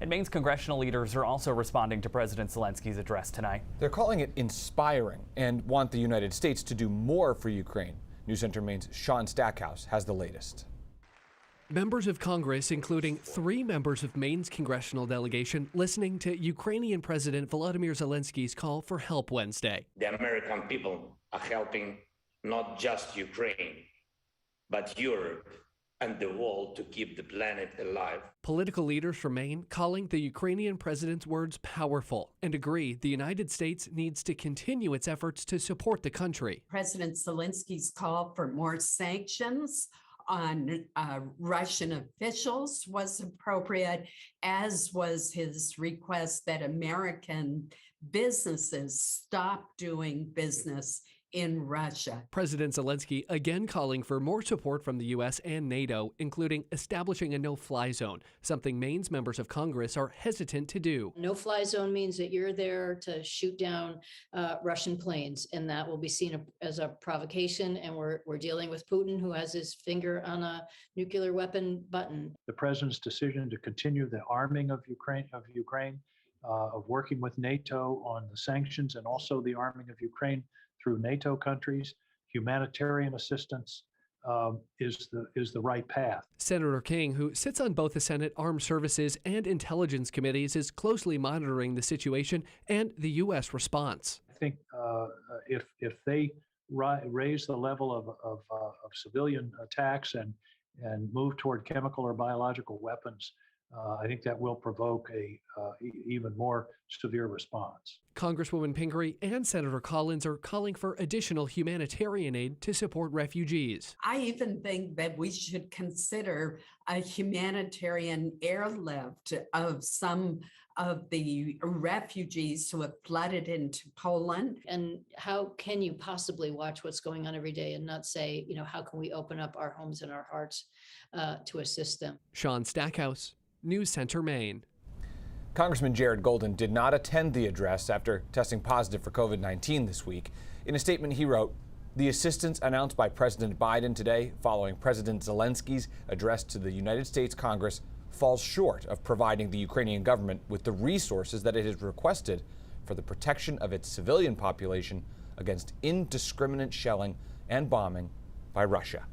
And Maine's congressional leaders are also responding to President Zelensky's address tonight. They're calling it inspiring and want the United States to do more for Ukraine. News Center Maine's Sean Stackhouse has the latest. Members of Congress, including 3 members of Maine's congressional delegation, listening to Ukrainian President Volodymyr Zelensky's call for help Wednesday. The American people are helping not just Ukraine, but Europe and the world to keep the planet alive. Political leaders from Maine calling the Ukrainian president's words powerful and agree the United States needs to continue its efforts to support the country. President Zelensky's call for more sanctions on Russian officials was appropriate, as was his request that American businesses stop doing business in Russia. President Zelenskyy again calling for more support from the U.S. and NATO, including establishing a no-fly zone, something Maine's members of Congress are hesitant to do. No-fly zone means that you're there to shoot down Russian planes, and that will be seen as a provocation, and we're dealing with Putin, who has his finger on a nuclear weapon button. The president's decision to continue the arming of Ukraine, of working with NATO on the sanctions, and also the arming of Ukraine through NATO countries, humanitarian assistance is the right path. Senator King, who sits on both the Senate Armed Services and Intelligence Committees, is closely monitoring the situation and the U.S. response. I think if they raise the level of civilian attacks and move toward chemical or biological weapons, I think that will provoke a even more severe response. Congresswoman Pingree and Senator Collins are calling for additional humanitarian aid to support refugees. I even think that we should consider a humanitarian airlift of some of the refugees who have flooded into Poland. And how can you possibly watch what's going on every day and not say, how can we open up our homes and our hearts to assist them? Sean Stackhouse, News Center, Maine. Congressman Jared Golden did not attend the address after testing positive for COVID-19 this week. In a statement, he wrote, "The assistance announced by President Biden today following President Zelensky's address to the United States Congress falls short of providing the Ukrainian government with the resources that it has requested for the protection of its civilian population against indiscriminate shelling and bombing by Russia."